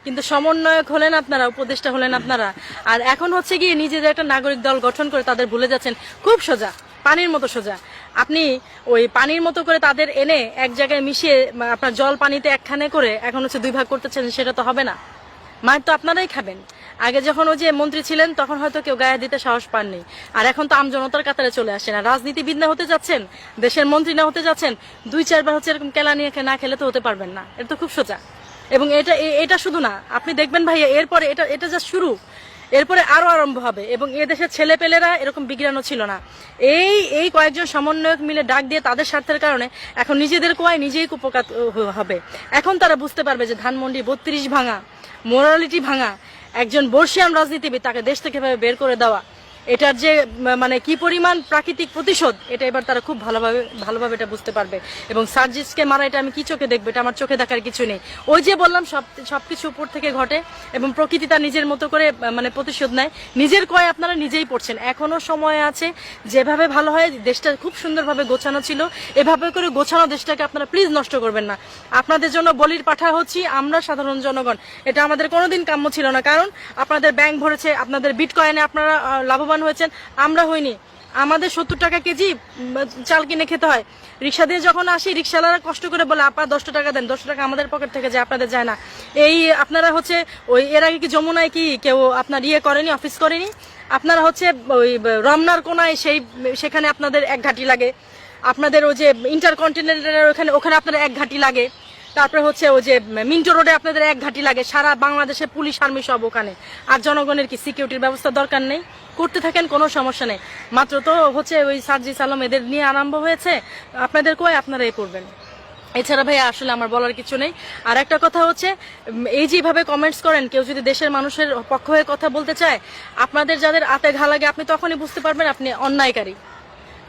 কিন্তু সমন্বয়ক হলেন আপনারা, উপদেষ্টা হলেন আপনারা। আর এখন হচ্ছে গিয়ে নিজেদের একটা নাগরিক দল গঠন করে তাদের ভুলে যাচ্ছেন। খুব সোজা, পানির মতো সোজা। আপনি ওই পানির মতো করে তাদের এনে এক জায়গায় মিশিয়ে আপনার জল পানিতে একখানে করে এখন হচ্ছে 2 ভাগ করতেছেন, সেটা তো হবে না। মার তো আপনারাই খাবেন। আগে যখন ওই যে মন্ত্রী ছিলেন তখন হয়তো কেউ গায়ে দিতে সাহস পাননি, আর এখন তো আমজনতার কাতারে চলে আসেন। আর রাজনীতিবিদ না হতে যাচ্ছেন, দেশের মন্ত্রী না হতে যাচ্ছেন, 2-4 বার হচ্ছে এরকম কেলা নিয়ে না খেলে তো হতে পারবেন না। এটা তো খুব সোজা। এবং এটা শুধু না, আপনি দেখবেন ভাইয়া, এরপরে এটা জাস্ট শুরু, এরপরে আরো আরম্ভ হবে। এবং এ দেশের ছেলেপেলেরা এরকম বিজ্ঞানও ছিল না। এই কয়েকজন সমন্বয়ক মিলে ডাক দিয়ে তাদের স্বার্থের কারণে এখন নিজেদের কোয়ায় নিজেই কুপকাত হবে। এখন তারা বুঝতে পারবে যে ধানমন্ডি 32 ভাঙা, মোরালিটি ভাঙা একজন বর্ষিয়ান রাজনীতিবিদ, তাকে দেশ থেকে বের করে দেওয়া, এটার যে মানে কি পরিমাণ প্রাকৃতিক প্রতিশোধ, এটা এবার তারা খুব ভালোভাবে এটা বুঝতে পারবে। এবং সার্জিসকে মারা এটা আমি কি চোখে দেখবো, এটা আমার চোখে দেখার কিছু নেই। ওই যে বললাম সবকিছু উপর থেকে ঘটে এবং প্রকৃতি তার নিজের মতো করে মানে প্রতিশোধ নেয়। নিজের কয় আপনারা নিজেই পড়ছেন। এখনো সময় আছে, যেভাবে ভালো হয়, দেশটা খুব সুন্দরভাবে গোছানো ছিল, এভাবে করে গোছানো দেশটাকে আপনারা প্লিজ নষ্ট করবেন না। আপনাদের জন্য বলির পাঠা হচ্ছি আমরা সাধারণ জনগণ। এটা আমাদের কোনোদিন কাম্য ছিল না, কারণ আপনাদের ব্যাংক ভরেছে, আপনাদের বিটকয়েনে আপনারা লাভবান হয়েছেন, আমরা হইনি। আমাদের 70 টাকা কেজি চাল কিনে খেতে হয়। রিক্সা দিয়ে যখন আসি, রিক্সাওয়ালারা কষ্ট করে বলে আপা 10 টাকা দেন, 10 টাকা আমাদের পকেট থেকে যায়, আপনাদের যায় না। এই আপনারা হচ্ছে ওই এর আগে কি যমুনায় কি কেউ আপনার করেনি, অফিস করেনি? আপনারা হচ্ছে ওই রমনার কোনায় সেখানে আপনাদের 1 ঘাটি লাগে। আপনাদের ওই যে ইন্টারকন্টিনেন্টালের ওখানে আপনাদের 1 ঘাটি লাগে। তারপরে হচ্ছে ওই যে মিন্টো রোডে আপনাদের 1 ঘাটি লাগে। সারা বাংলাদেশে পুলিশ আর্মি সব ওখানে। আর জনগণের কি সিকিউরিটির ব্যবস্থা দরকার নেই? করতে থাকেন, কোনো সমস্যা নেই। মাত্র তো হচ্ছে ওই সার্জিস আলম এদের নিয়ে আরম্ভ হয়েছে, আপনাদের কই আপনারাই করবেন। এছাড়া ভাই আসলে আমার বলার কিছু নেই। আর একটা কথা হচ্ছে, এই যেভাবে কমেন্টস করেন, কেউ যদি দেশের মানুষের পক্ষ হয়ে কথা বলতে চায়, আপনাদের যাদের আতে ঘা লাগে, আপনি তখনই বুঝতে পারবেন আপনি অন্যায়কারী।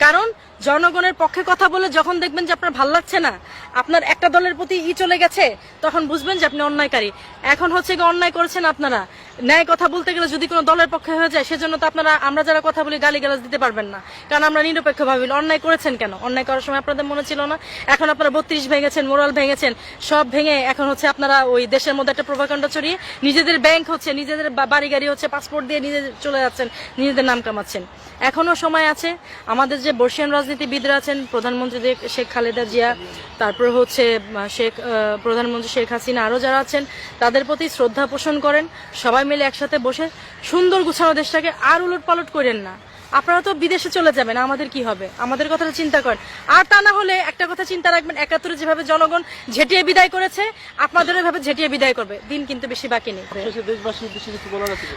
কারণ জনগণের পক্ষে কথা বলে যখন দেখবেন যে আপনার ভালো লাগছে না, আপনার একটা দলের প্রতি চলে গেছে, তখন বুঝবেন যে আপনি অন্যায়কারী। এখন হচ্ছে কি অন্যায় করেছেন আপনারা। ন্যায় কথা বলতে গেলে যদি কোনো দলের পক্ষে হয়ে যায়, সেজন্য তো আমরা যারা কথা বলি গালিগালাজ দিতে পারবেন না, কারণ আমরা নিরপেক্ষ ভাবি। অন্যায় করেছেন কেন? অন্যায় করার সময় আপনাদের মনে ছিল না? এখন আপনারা 32 ভেঙেছেন, মোরাল ভেঙেছেন, সব ভেঙে এখন হচ্ছে আপনারা ওই দেশের মধ্যে একটা প্রভাকাণ্ড ছড়িয়ে নিজেদের ব্যাংক হচ্ছে, নিজেদের বাড়ি গাড়ি হচ্ছে, পাসপোর্ট দিয়ে নিজে চলে যাচ্ছেন, নিজেদের নাম কামাচ্ছেন। এখনো সময় আছে। আমাদের যে বর্ষিয়ান রাজনীতিবিদরা আছেন, প্রধানমন্ত্রী শেখ খালেদা জিয়া, তারপর হচ্ছে প্রধানমন্ত্রী শেখ হাসিনা, আরও যারা আছেন, তাদের প্রতি শ্রদ্ধা পোষণ করেন। সবাই মিলে একসাথে বসে সুন্দর গুছানো দেশটাকে আর উলট পালট করেন না। আপনারা তো বিদেশে চলে যাবেন, আমাদের কি হবে? আমাদের কথাটা চিন্তা করেন। আর তা না হলে একটা কথা চিন্তা রাখবেন, 71 যেভাবে জনগণ ঝেঁটিয়ে বিদায় করেছে, আপনাদের এভাবে ঝেঁটিয়ে বিদায় করবে। দিন কিন্তু বেশি বাকি নেই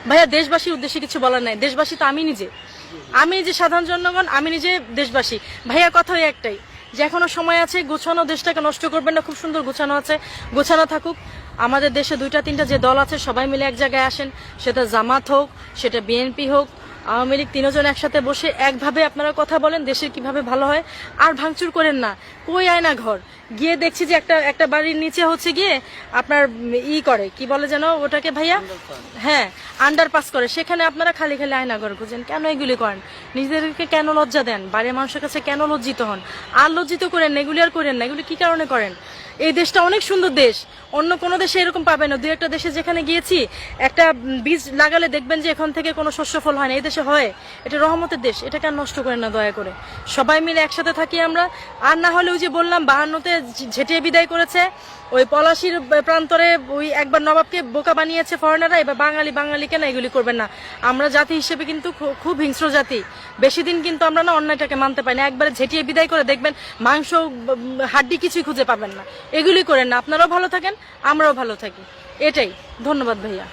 ভাইয়া। দেশবাসীর উদ্দেশ্যে কিছু বলার নাই। দেশবাসী তো আমি নিজে সাধারণ জনগণ, আমি নিজে দেশবাসী। ভাইয়া কথা ওই একটাই, যে এখনো সময় আছে, গোছানো দেশটাকে নষ্ট করবেন না। খুব সুন্দর গোছানো আছে, গোছানো থাকুক। আমাদের দেশে 2-3টা যে দল আছে, সবাই মিলে এক জায়গায় আসেন। সেটা জামাত হোক, সেটা বিএনপি হোক, আওয়ামী লীগ, 3 জন একসাথে বসে একভাবে আপনারা কথা বলেন দেশের কিভাবে ভালো হয়। আর ভাঙচুর করেন না। কই আয়না ঘর গিয়ে দেখছি যে একটা বাড়ির নিচে হচ্ছে গিয়ে আপনার করে, কি বলে যেন ওটাকে ভাইয়া, হ্যাঁ, আন্ডারপাস করে, সেখানে আপনারা খালি খালি আয়না ঘর খুঁজেন। কেন এগুলি করেন? নিজেদেরকে কেন লজ্জা দেন? বাইরের মানুষের কাছে কেন লজ্জিত হন? আর লজ্জিত করেন না, এগুলি আর করেন না। এগুলি কি কারণে করেন? এই দেশটা অনেক সুন্দর দেশ, অন্য কোনো দেশে এরকম পাবেন না। 2-1টা দেশে যেখানে গিয়েছি, একটা বীজ লাগালে দেখবেন যে এখান থেকে কোনো শস্য ফল হয় না। এই দেশে হয়। এটা রহমতের দেশ, এটাকে আর নষ্ট করেন না দয়া করে। সবাই মিলে একসাথে থাকি আমরা। আর না হলে ওই যে বললাম 52-তে ঝেঁটিয়ে বিদায় করেছে, ওই পলাশির প্রান্তরে ওই একবার নবাবকে বোকা বানিয়েছে ফরেনাররা, এবার বাঙালি কেন এগুলি করবেন না। আমরা জাতি হিসেবে কিন্তু খুব হিংস্র জাতি। বেশি দিন কিন্তু আমরা না অন্যায়টাকে মানতে পারি না। একবারে ঝেঁটিয়ে বিদায় করে দেখবেন মাংস হাড্ডি কিছুই খুঁজে পাবেন না। এগুলি করেন না। আপনারাও ভালো থাকেন, আমরাও ভালো থাকি। এটাই। ধন্যবাদ ভাইয়া।